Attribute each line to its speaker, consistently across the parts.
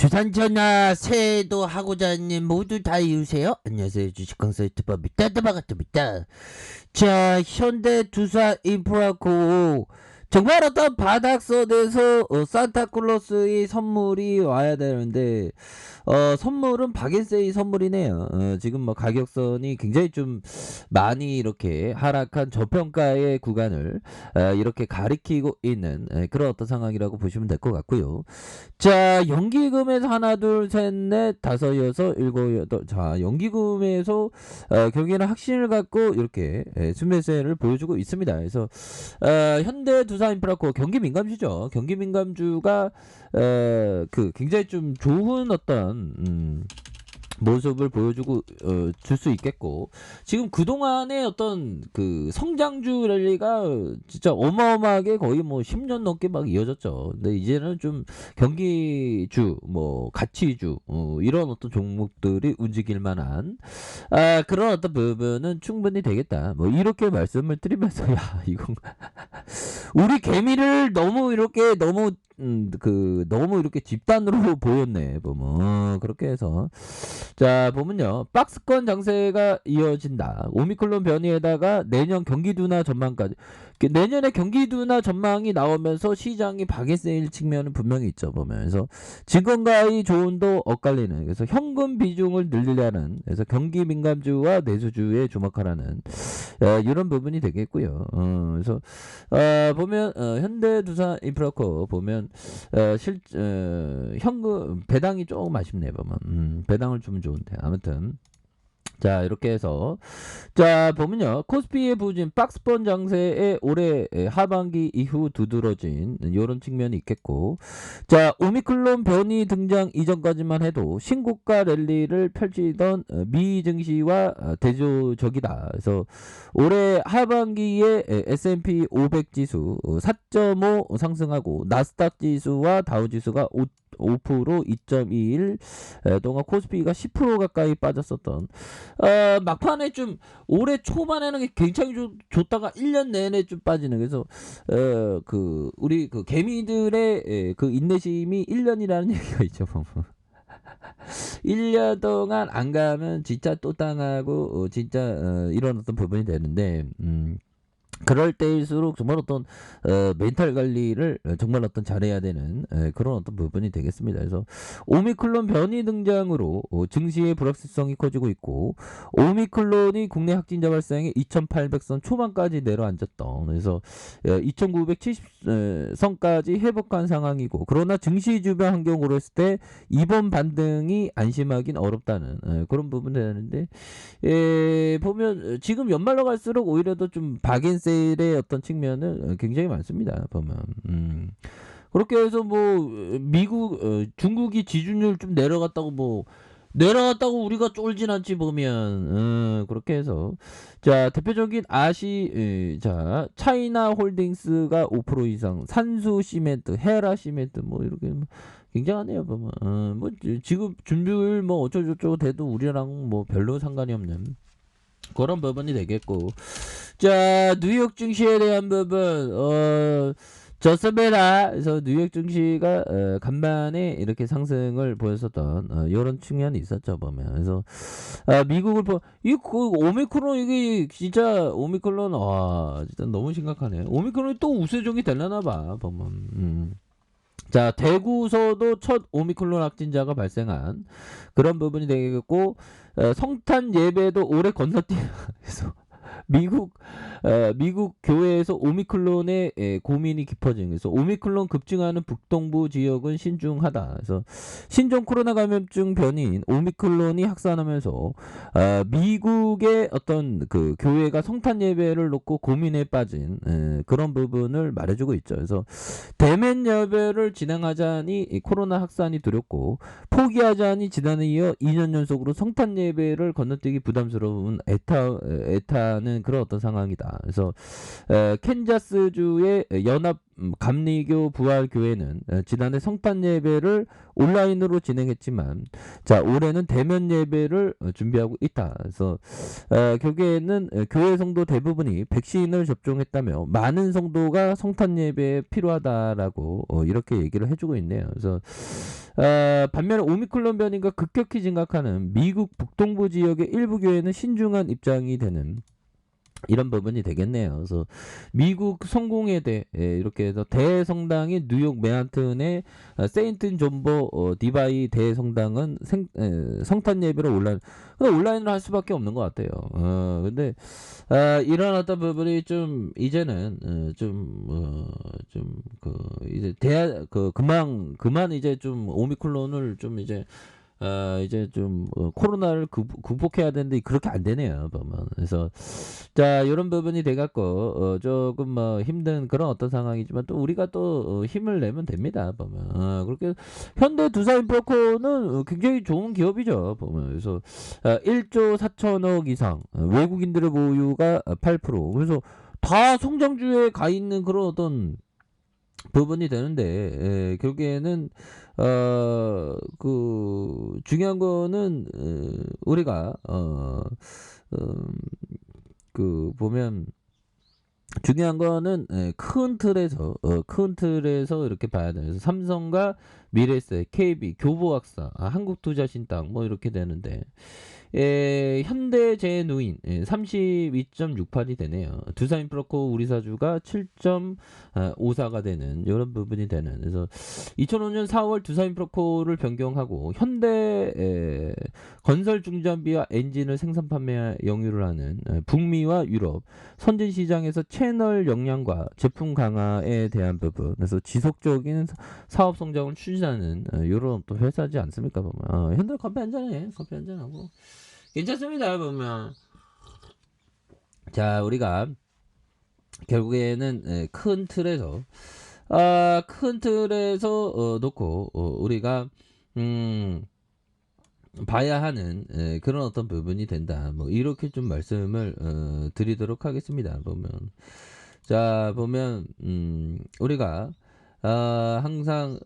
Speaker 1: 주산전화 새해도 하고자님 모두 다 이으세요. 안녕하세요. 주식강 사이트 법이다 반갑습니다. 자, 현대두산 인프라코 정말 어떤 바닥선에서 산타클로스의 선물이 와야 되는데 선물은 박앤세이 선물이네요. 지금 뭐 가격선이 굉장히 좀 많이 이렇게 하락한 저평가의 구간을 이렇게 가리키고 있는 그런 어떤 상황이라고 보시면 될 것 같고요. 자, 연기금에서 하나 둘셋넷 다섯 여섯 일곱 여덟. 자, 연기금에서 경기는 확신을 갖고 이렇게 순매세를 보여주고 있습니다. 그래서 현대두산인프라코 경기 민감주죠. 경기 민감주가 그 굉장히 좀 좋은 어떤 모습을 보여주고 줄 수 있겠고, 지금 그동안의 어떤 그 성장주 랠리가 진짜 어마어마하게 거의 뭐 10년 넘게 막 이어졌죠. 근데 이제는 좀 경기주, 뭐 가치주, 이런 어떤 종목들이 움직일 만한 그런 어떤 부분은 충분히 되겠다, 뭐 이렇게 말씀을 드리면서 야, 이건 우리 개미를 너무 이렇게 너무 너무 이렇게 집단으로 보였네 보면. 그렇게 해서 자, 보면요, 박스권 장세가 이어진다. 오미크론 변이에다가 내년 경기 둔화 전망까지. 내년에 경기 둔화 전망이 나오면서 시장이 박앤세일 측면은 분명히 있죠 보면. 그래서 증권가의 조언도 엇갈리는, 그래서 현금 비중을 늘리려는, 그래서 경기 민감주와 내수주에 주목하라는 이런 부분이 되겠고요. 그래서 보면 현대두산 인프라코 보면 현금 배당이 조금 아쉽네 보면. 배당을 주면 좋은데 아무튼. 자, 이렇게 해서 자, 보면요, 코스피의 부진 박스권 장세에 올해 하반기 이후 두드러진 이런 측면이 있겠고, 자, 오미클론 변이 등장 이전까지만 해도 신고가 랠리를 펼치던 미 증시와 대조적이다. 그래서 올해 하반기에 S&P 500 지수 4.5 상승하고 나스닥 지수와 다우 지수가 5%, 2.21 동안 코스피가 10% 가까이 빠졌었던 막판에 좀 올해 초반에는 굉장히 좋다가 1년 내내 좀 빠지는, 그래서 그 우리 그 개미들의 그 인내심이 1년이라는 얘기가 있죠 보면. 1년 동안 안 가면 진짜 또 당하고 진짜 이런 어떤 부분이 되는데, 그럴 때일수록 정말 어떤 멘탈 관리를 정말 어떤 잘해야 되는 그런 어떤 부분이 되겠습니다. 그래서 오미클론 변이 등장으로 증시의 불확실성이 커지고 있고, 오미클론이 국내 확진자 발생에 2,800선 초반까지 내려앉았던, 그래서 2,970선까지 회복한 상황이고, 그러나 증시 주변 환경으로 했을 때 이번 반등이 안심하긴 어렵다는 그런 부분이 되는데, 보면 지금 연말로 갈수록 오히려 더 좀 박앤세일의 어떤 측면은 굉장히 많습니다 보면. 그렇게 해서 뭐 미국 중국이 지준율 좀 내려갔다고 우리가 쫄진 않지 보면. 그렇게 해서 자, 대표적인 자, 차이나 홀딩스가 5% 이상, 산수 시멘트, 헤라 시멘트 뭐 이렇게 굉장하네요 보면. 뭐 지금 준비율 뭐 어쩌고저쩌고 돼도 우리랑 뭐 별로 상관이 없는 그런 부분이 되겠고, 자, 뉴욕 증시에 대한 부분 좋습니다. 그래서 뉴욕 증시가 간만에 이렇게 상승을 보였었던 이런 측면이 있었죠 보면. 그래서 미국을 오미크론, 이게 진짜 오미크론 진짜 너무 심각하네. 오미크론이 또 우세종이 되려나봐 보면. 자, 대구서도 첫 오미클론 확진자가 발생한 그런 부분이 되겠고, 성탄 예배도 올해 건너뛰어. 그래서 미국 교회에서 오미클론의 고민이 깊어진, 그래서 오미클론 급증하는 북동부 지역은 신중하다. 그래서 신종 코로나 감염증 변이인 오미클론이 확산하면서 미국의 어떤 그 교회가 성탄 예배를 놓고 고민에 빠진 그런 부분을 말해주고 있죠. 그래서 대면 예배를 진행하자니 코로나 확산이 두렵고, 포기하자니 지난해 이어 2년 연속으로 성탄 예배를 건너뛰기 부담스러운 애타는 되는 그런 어떤 상황이다. 그래서 캔자스주의 연합 감리교 부활교회는 지난해 성탄 예배를 온라인으로 진행했지만 자 올해는 대면 예배를 준비하고 있다. 그래서 교계에는 교회 성도 대부분이 백신을 접종했다며 많은 성도가 성탄 예배에 필요하다라고 이렇게 얘기를 해주고 있네요. 그래서 반면에 오미크론 변이가 급격히 증가하는 미국 북동부 지역의 일부 교회는 신중한 입장이 되는 이런 부분이 되겠네요. 그래서 미국 성공회 대 이렇게 해서 대성당인 뉴욕 맨하튼의 세인트 존버 디바이 대성당은 성탄 예배를 온라인으로 할 수밖에 없는 것 같아요. 근데 이런 어떤 부분이 좀 이제는 이제 그만 이제 좀 오미크론을 좀 이제 좀 코로나를 극복해야 되는데 그렇게 안 되네요 보면. 그래서 자 이런 부분이 돼갖고 조금 뭐 힘든 그런 어떤 상황이지만 또 우리가 또 힘을 내면 됩니다 보면. 그렇게 현대 두산인프라코는 굉장히 좋은 기업이죠 보면. 그래서 1조 4천억 이상 외국인들의 보유가 8%. 그래서 다 성장주에 가 있는 그런 어떤 부분이 되는데 결국에는 중요한 거는 우리가 보면 중요한 거는 큰 틀에서 이렇게 봐야 돼요. 그래서 삼성과 미래에셋, KB, 교보학사, 한국투자신당 뭐 이렇게 되는데 현대제누인 32.68이 되네요. 두산인프라코 우리사주가 7.54가 되는 이런 부분이 되는. 그래서 2005년 4월 두산인프라코를 변경하고 현대 건설중장비와 엔진을 생산 판매 영유를 하는 북미와 유럽 선진 시장에서 채널 역량과 제품 강화에 대한 부분. 그래서 지속적인 사업 성장을 추진하는 이런 또 회사지 않습니까 보면. 현대 커피 한잔해. 커피 한잔하고 괜찮습니다 보면. 자 우리가 결국에는 큰 틀에서 놓고 우리가 봐야 하는 그런 어떤 부분이 된다. 뭐 이렇게 좀 말씀을 드리도록 하겠습니다 보면. 자 보면 우리가 항상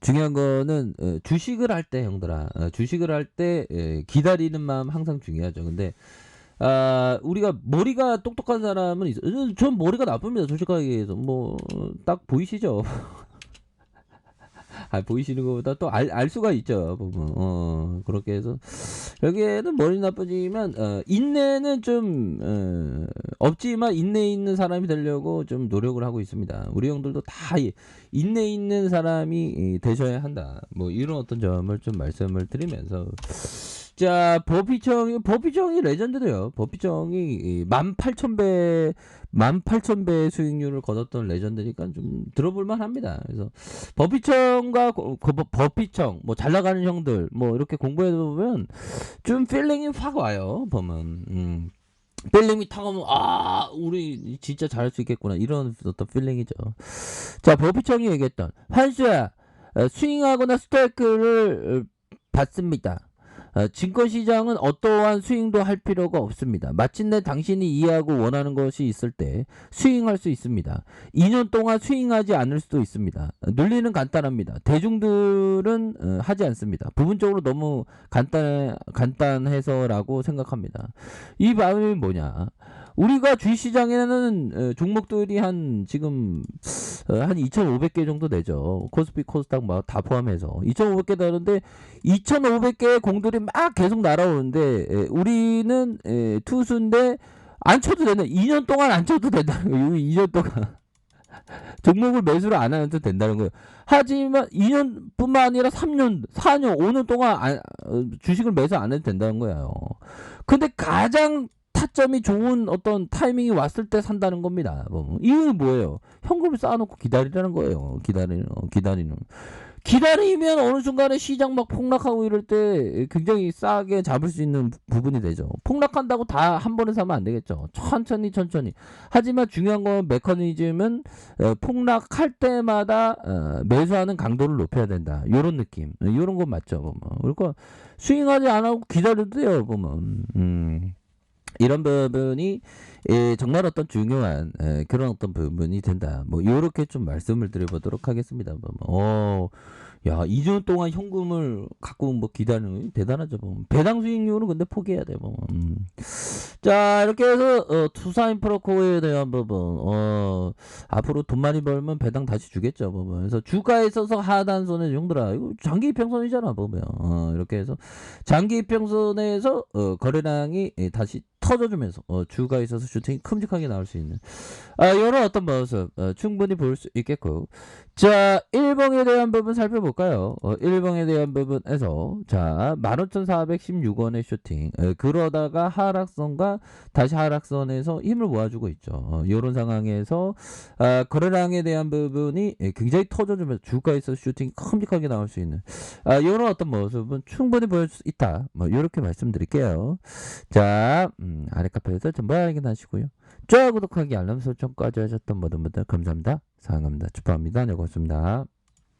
Speaker 1: 중요한 거는 주식을 할 때 형들아 주식을 할 때 기다리는 마음 항상 중요하죠. 근데 우리가 머리가 똑똑한 사람은 있어요. 전 머리가 나쁩니다 솔직하게 얘기해서. 뭐 딱 보이시죠? 보이시는 것보다 또 알 수가 있죠 보면. 그렇게 해서 여기에는 머리 나쁘지만 인내는 좀 없지만 인내 있는 사람이 되려고 좀 노력을 하고 있습니다. 우리 형들도 다 인내 있는 사람이 되셔야 한다. 뭐 이런 어떤 점을 좀 말씀을 드리면서 자 버피정이 레전드래요. 버피정이 18,000배 수익률을 거뒀던 레전드니까 좀 들어볼만 합니다. 그래서 버피정과 버피정 뭐 잘나가는 형들 뭐 이렇게 공부해보면 좀 필링이 확 와요 보면. 필링이 탁 오면 우리 진짜 잘할 수 있겠구나 이런 어떤 필링이죠. 자 버피정이 얘기했던 환수야 스윙하거나 스트라이크를 받습니다. 증권시장은 어떠한 스윙도 할 필요가 없습니다. 마침내 당신이 이해하고 원하는 것이 있을 때 스윙할 수 있습니다. 2년 동안 스윙하지 않을 수도 있습니다. 논리는 간단합니다. 대중들은 하지 않습니다. 부분적으로 너무 간단해서라고 생각합니다. 이 마음이 뭐냐? 우리가 주식시장에는 종목들이 지금 한 2,500개 정도 되죠. 코스피, 코스닥 막 다 포함해서 2,500개 되는데 2,500개의 공들이 막 계속 날아오는데 우리는 투수인데 안 쳐도 된다. 2년 동안 안 쳐도 된다는 거예요. 2년 동안 종목을 매수를 안 해도 된다는 거예요. 하지만 2년뿐만 아니라 3년, 4년, 5년 동안 주식을 매수 안 해도 된다는 거예요. 근데 가장 타점이 좋은 어떤 타이밍이 왔을 때 산다는 겁니다. 이유는 뭐예요? 현금을 쌓아놓고 기다리라는 거예요. 기다리면 어느 순간에 시장 막 폭락하고 이럴 때 굉장히 싸게 잡을 수 있는 부분이 되죠. 폭락한다고 다 한 번에 사면 안 되겠죠. 천천히. 하지만 중요한 건 메커니즘은 폭락할 때마다 매수하는 강도를 높여야 된다. 요런 느낌. 요런 건 맞죠. 그러니까 스윙하지 안 하고 기다려도 돼요. 보면. 이런 부분이 정말 어떤 중요한 그런 어떤 부분이 된다. 뭐 요렇게 좀 말씀을 드려보도록 하겠습니다. 야, 2년 동안 현금을 갖고 뭐 기다리는 대단하죠. 뭐. 배당 수익률은 근데 포기해야 돼. 뭐. 자, 이렇게 해서 투사인프라코어에 대한 부분 앞으로 돈 많이 벌면 배당 다시 주겠죠. 뭐. 그래서 주가에 있어서 하단선의 정도라 이거 장기 이평선이잖아. 보면 이렇게 해서 장기 이평선에서 거래량이 다시 터져주면서 주가에 있어서 슈팅이 큼직하게 나올 수 있는 이런 어떤 모습 충분히 볼 수 있겠고, 자 1봉에 대한 부분 살펴볼까요? 1봉에 대한 부분에서 자 15,416원의 슈팅 그러다가 하락선과 다시 하락선에서 힘을 모아주고 있죠. 이런 상황에서 거래량에 대한 부분이 굉장히 터져주면서 주가에서 슈팅이 큼직하게 나올 수 있는 이런 어떤 모습은 충분히 보일 수 있다. 뭐 이렇게 말씀드릴게요. 자 아래 카페에서 정보 확인하시고요. 좋아요, 구독하기, 알람 설정까지 하셨던 모든 분들 감사합니다. 사랑합니다. 축하합니다. 네, 고맙습니다.